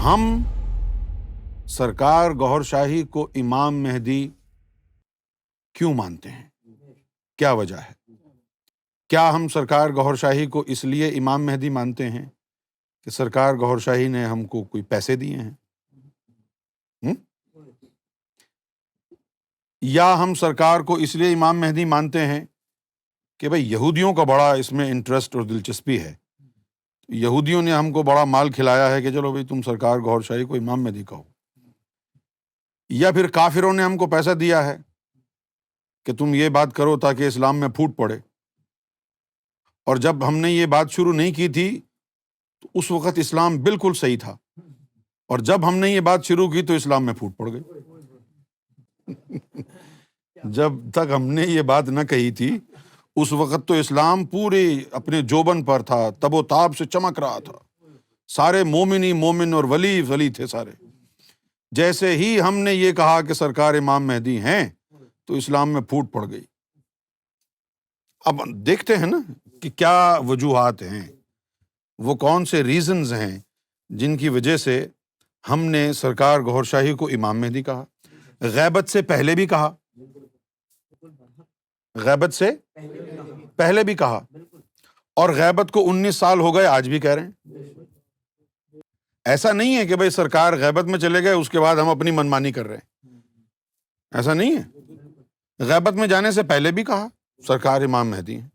ہم سرکار گوہر شاہی کو امام مہدی کیوں مانتے ہیں؟ کیا وجہ ہے؟ کیا ہم سرکار گوہر شاہی کو اس لیے امام مہدی مانتے ہیں کہ سرکار گوہر شاہی نے ہم کو کوئی پیسے دیے ہیں؟ یا ہم سرکار کو اس لیے امام مہدی مانتے ہیں کہ بھئی یہودیوں کا بڑا اس میں انٹرسٹ اور دلچسپی ہے، یہودیوں نے ہم کو بڑا مال کھلایا ہے کہ چلو بھئی تم سرکار گوہر شاہی کو امام مہدی کہو، یا پھر کافروں نے ہم کو پیسہ دیا ہے کہ تم یہ بات کرو تاکہ اسلام میں پھوٹ پڑے، اور جب ہم نے یہ بات شروع نہیں کی تھی تو اس وقت اسلام بالکل صحیح تھا، اور جب ہم نے یہ بات شروع کی تو اسلام میں پھوٹ پڑ گئی۔ جب تک ہم نے یہ بات نہ کہی تھی اس وقت تو اسلام پورے اپنے جوبن پر تھا، تب و تاب سے چمک رہا تھا، سارے مومن ہی مومن اور ولی ولی تھے سارے۔ جیسے ہی ہم نے یہ کہا کہ سرکار امام مہدی ہیں تو اسلام میں پھوٹ پڑ گئی۔ اب دیکھتے ہیں نا کہ کیا وجوہات ہیں، وہ کون سے ریزنز ہیں جن کی وجہ سے ہم نے سرکار گوہر شاہی کو امام مہدی کہا۔ غیبت سے پہلے بھی کہا، غیبت سے پہلے بھی کہا، اور غیبت کو 19 سال ہو گئے آج بھی کہہ رہے ہیں۔ ایسا نہیں ہے کہ بھئی سرکار غیبت میں چلے گئے اس کے بعد ہم اپنی منمانی کر رہے ہیں، ایسا نہیں ہے۔ غیبت میں جانے سے پہلے بھی کہا سرکار امام مہدی ہیں،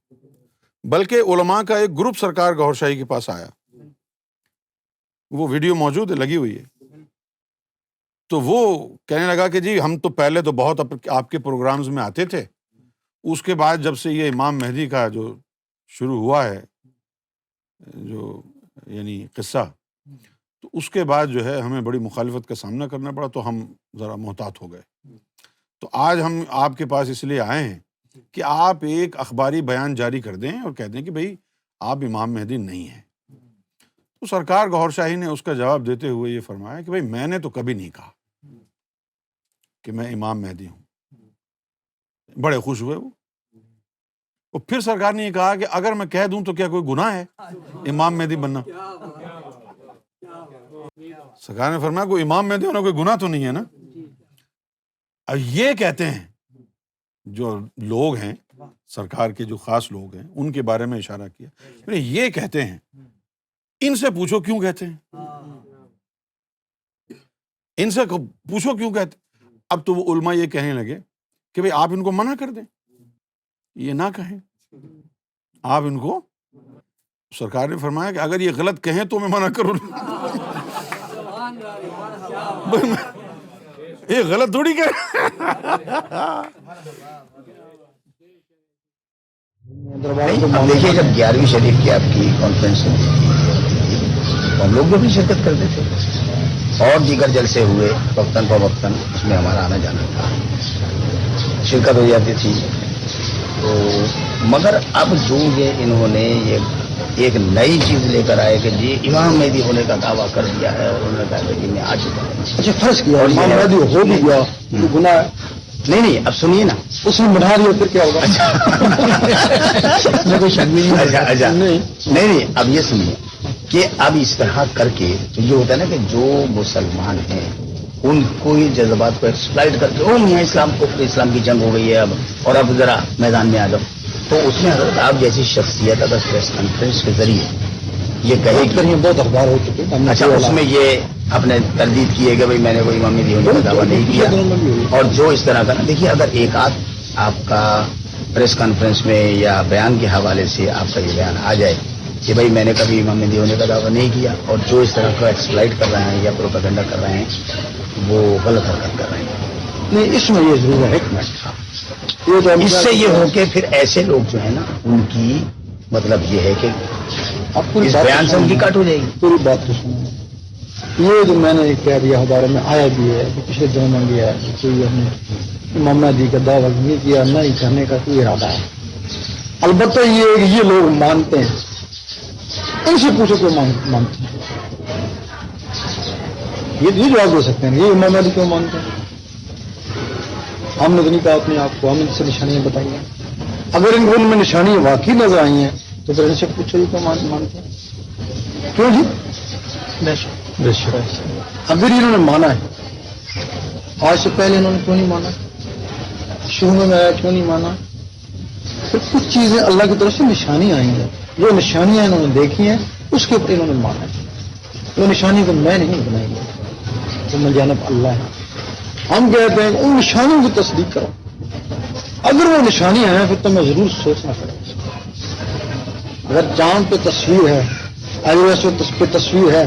بلکہ علماء کا ایک گروپ سرکار گوہر شاہی کے پاس آیا، وہ ویڈیو موجود ہے، لگی ہوئی ہے، تو وہ کہنے لگا کہ جی ہم تو پہلے تو بہت آپ کے پروگرامز میں آتے تھے، اس کے بعد جب سے یہ امام مہدی کا جو شروع ہوا ہے جو یعنی قصہ، تو اس کے بعد جو ہے ہمیں بڑی مخالفت کا سامنا کرنا پڑا، تو ہم ذرا محتاط ہو گئے۔ تو آج ہم آپ کے پاس اس لیے آئے ہیں کہ آپ ایک اخباری بیان جاری کر دیں اور کہہ دیں کہ بھئی آپ امام مہدی نہیں ہیں۔ تو سرکار گوہر شاہی نے اس کا جواب دیتے ہوئے یہ فرمایا کہ بھئی میں نے تو کبھی نہیں کہا کہ میں امام مہدی ہوں۔ بڑے خوش ہوئے وہ، اور پھر سرکار نے یہ کہا کہ اگر میں کہہ دوں تو کیا کوئی گناہ ہے امام مہدی بننا؟ سرکار نے فرمایا کوئی امام مہدی ہونا کوئی گناہ تو نہیں ہے نا۔ اب یہ کہتے ہیں جو لوگ ہیں سرکار کے جو خاص لوگ ہیں ان کے بارے میں اشارہ کیا، یہ کہتے ہیں، ان سے پوچھو کیوں کہتے ہیں، ان سے پوچھو کیوں کہتے ہیں۔ اب تو وہ علماء یہ کہنے لگے کہ بھئی آپ ان کو منع کر دیں، یہ نہ کہیں، آپ ان کو۔ سرکار نے فرمایا کہ اگر یہ غلط کہیں تو میں منع کروں، یہ غلط تھوڑی کہ اب دیکھیے جب 11ویں شریف کی آپ کی کانفرنس ہوئی ہم لوگ بھی شرکت کرتے تھے اور دیگر جلسے ہوئے وقتاً فوقتاً، اس میں ہمارا آنا جانا تھا، شرکت ہو جاتی تھی۔ تو مگر اب جو یہ انہوں نے یہ ایک نئی چیز لے کر آئے کہ جی امام مہدی ہونے کا دعویٰ کر دیا ہے، اور انہوں نے کہا کہ جی میں آ چکا ہوں۔ اچھا فرض کیا امام مہدی ہو بھی گیا تو گناہ ہے؟ نہیں اب سنیے نا، اس میں بنا لیا پھر کیا ہوگا؟ اس میں کوئی شک نہیں، اب یہ سنیے کہ اب اس طرح کر کے تو یہ ہوتا ہے نا کہ جو مسلمان ہیں ان کو ہی جذبات کو ایکسپلائٹ کر کے میاں اسلام کو اسلام کی جنگ ہو گئی ہے اب، اور اب ذرا میدان میں آ جاؤ۔ تو اس میں حضرت آپ جیسی شخصیت اگر پریس کانفرنس کے ذریعے یہ کہے کہ بہت اخبار ہو چکے، اچھا اس میں یہ اپنے تردید کی ہے کہ بھئی میں نے کوئی امام مہدی ہونے کا دعویٰ نہیں کیا، اور جو اس طرح کا نا، دیکھیے اگر ایک آدھ آپ کا پریس کانفرنس میں یا بیان کے حوالے سے آپ کا یہ بیان آ جائے کہ بھئی میں نے کبھی امام مہدی ہونے کا دعویٰ نہیں کیا، اور جو اس طرح کا ایکسپلائٹ کر رہے ہیں یا پروپیگنڈا کر رہے ہیں وہ غلط حرکت کر رہے ہیں۔ نہیں، اس میں یہ ضرور ہے حکمت، اس سے یہ ہو کہ پھر ایسے لوگ جو ہیں نا ان کی مطلب یہ ہے کہ اس بیان سے ان کی کٹ ہو جائے گی۔ پوری بات تو سنیں، یہ جو میں نے کہہ دیا ہمارے میں آیا بھی ہے کہ پچھلے دنوں میں بھی ہے کہ کوئی ہم نے امام مہدی کا دعویٰ نہیں کیا، نہ ہی کرنے کا کوئی ارادہ ہے۔ البتہ یہ ہے کہ یہ لوگ مانتے ہیں، ان سے پوچھو کہ مانتے ہیں، یہ جواب دے سکتے ہیں یہ امام مہدی کیوں مانتے ہیں۔ ہم نے تو نہیں کہا اپنے آپ کو، ہم ان سے نشانیاں بتائی ہیں، اگر ان میں نشانیاں واقعی نظر آئی ہیں تو پھر ان سے پوچھو یہ کیوں مانتے ہیں، کیوں جی؟ اگر انہوں نے مانا ہے, آج سے پہلے انہوں نے کیوں نہیں مانا, شروع میں آیا کیوں نہیں مانا, پھر کچھ چیزیں اللہ کی طرف سے نشانی آئیں گی, جو نشانیاں انہوں نے دیکھی ہیں اس کے اوپر انہوں نے مانا ہے. وہ نشانی کو میں نہیں بنائیں گے, تو من جانب اللہ ہے. ہم کہتے ہیں کہ ان نشانیوں کی تصدیق کرو, اگر وہ نشانیاں ہیں پھر تمہیں ضرور سوچنا پڑے گا. اگر چاند پہ تصویر ہے, آئیویس پہ تصویر ہے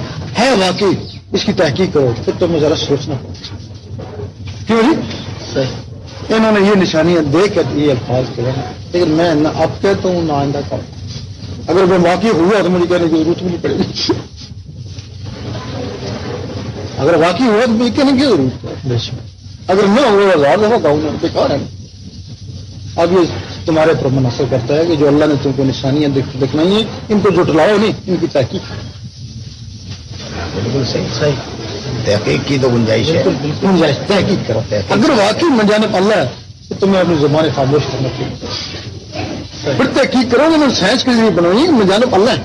واقعی, اس کی تحقیق کرو, پھر تمہیں ذرا سوچنا پڑے گا. کیوں جی صحیح, انہوں نے یہ نشانیاں دیکھ کر یہ الفاظ کرے, لیکن میں نہ اب کہتا ہوں نہ آئندہ کروں. اگر وہ واقعی ہوا تو مجھے کہنے کی ضرورت بھی نہیں پڑے گی. اگر واقعی ہوا تو مجھے کہنے کی ضرورت ہے. اگر نہ ہوا ہزار دفعہ کہوں گا بیکار ہے. اب یہ تمہارے پر منحصر کرتا ہے کہ جو اللہ نے تم کو نشانیاں دکھلائی ہیں ان کو جھٹلاؤ نہیں, ان کی تحقیق. بالکل صحیح, تحقیق کی تو گنجائش ہے. گنجائش تحقیق کرو. اگر واقعی من جانب اللہ ہے تو تمہیں اپنی زبان خاموش کرنا چاہیے. پھر تحقیق کرو گے, سائنس کے ذریعے بنائی من جانب اللہ ہے.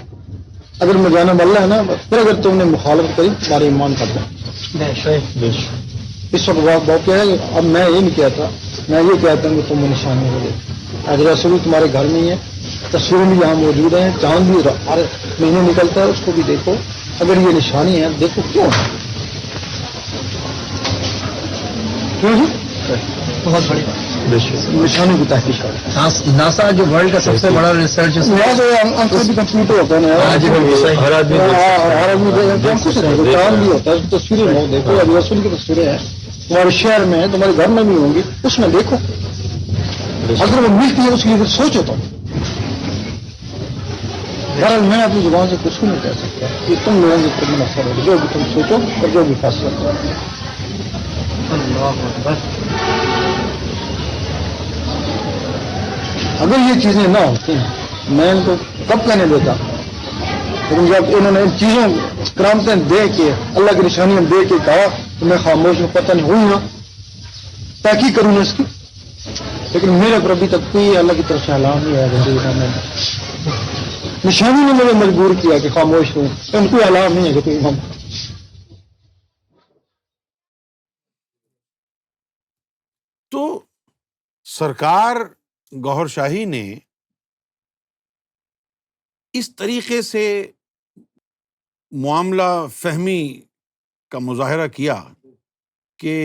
اگر من جانب اللہ ہے نا, پھر اگر تم نے مخالفت کری تمہارے ایمان کا دیں. اس وقت بات کیا ہے, اب میں یہ نہیں کہتا, میں یہ کہتا ہوں کہ تم نشانی ہو گئے. اگر رسول تمہارے گھر میں ہی ہے, تصویریں بھی یہاں موجود ہیں, چاند بھی ہر مہینے نکلتا ہے, اس کو بھی دیکھو. اگر یہ نشانی ہے دیکھو کیوں ہے, کیوں جی بہت بڑی نشانی کی تحقیق کرو. ناسا جو ورلڈ کا سب سے بڑا ریسرچ کمپیوٹر ہوتا ہے نا, ہر آدمی چاند بھی ہوتا ہے, تصویریں دیکھو. ابھی رسول کی تصویریں ہیں تمہارے شہر میں, تمہارے گھر میں بھی ہوں گی, اس میں دیکھو. اگر وہ ملتی ہے اس کے لیے سوچو. تو بہرحال میں اپنی زبان سے کچھ نہیں کہہ سکتا کہ تم لوگوں کے اوپر منحصر ہو, جو بھی تم سوچو اور جو بھی فیصلہ کرو. اگر یہ چیزیں نہ ہوتی ہیں میں ان کو کب کہنے دیتا, لیکن جب انہوں نے ان چیزوں کرامتیں دے کے, اللہ کی نشانیاں دے کے کہا تو میں خاموش ہوں, پتہ نہیں ہوئی نا, تحقیق کروں گا اس کی. لیکن میرے پر ابھی تک کوئی اللہ کی طرف سے اعلان نہیں آیا. نشانی نے مجھے مجبور کیا کہ خاموش ہوں, ان کو اعلان نہیں ہے کہ کوئی امام. تو سرکار گوہر شاہی نے اس طریقے سے معاملہ فہمی کا مظاہرہ کیا کہ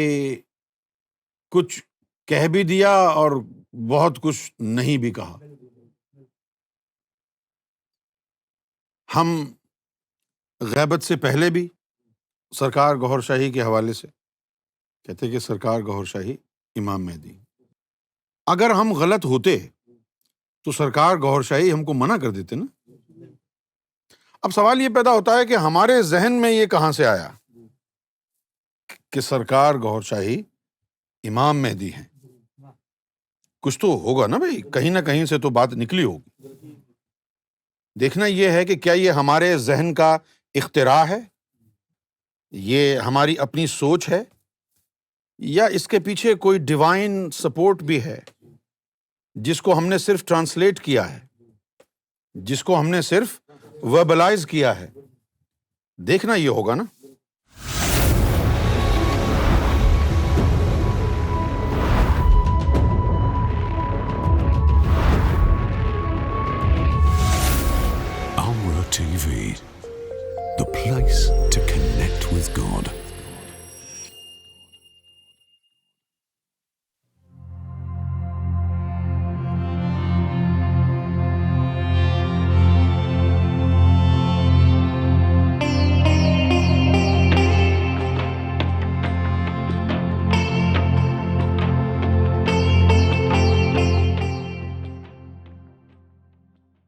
کچھ کہہ بھی دیا اور بہت کچھ نہیں بھی کہا. ہم غیبت سے پہلے بھی سرکار گوہر شاہی کے حوالے سے کہتے کہ سرکار گوہر شاہی امام مہدی. اگر ہم غلط ہوتے تو سرکار گوہر شاہی ہم کو منع کر دیتے نا. اب سوال یہ پیدا ہوتا ہے کہ ہمارے ذہن میں یہ کہاں سے آیا کہ سرکار گوہر شاہی امام مہدی ہیں. کچھ تو ہوگا نا بھائی, کہیں نہ کہیں سے تو بات نکلی ہوگی. دیکھنا یہ ہے کہ کیا یہ ہمارے ذہن کا اختراع ہے, یہ ہماری اپنی سوچ ہے, یا اس کے پیچھے کوئی ڈیوائن سپورٹ بھی ہے جس کو ہم نے صرف ٹرانسلیٹ کیا ہے, جس کو ہم نے صرف وربلائز کیا ہے. دیکھنا یہ ہوگا نا. Amra TV, the place to connect with God.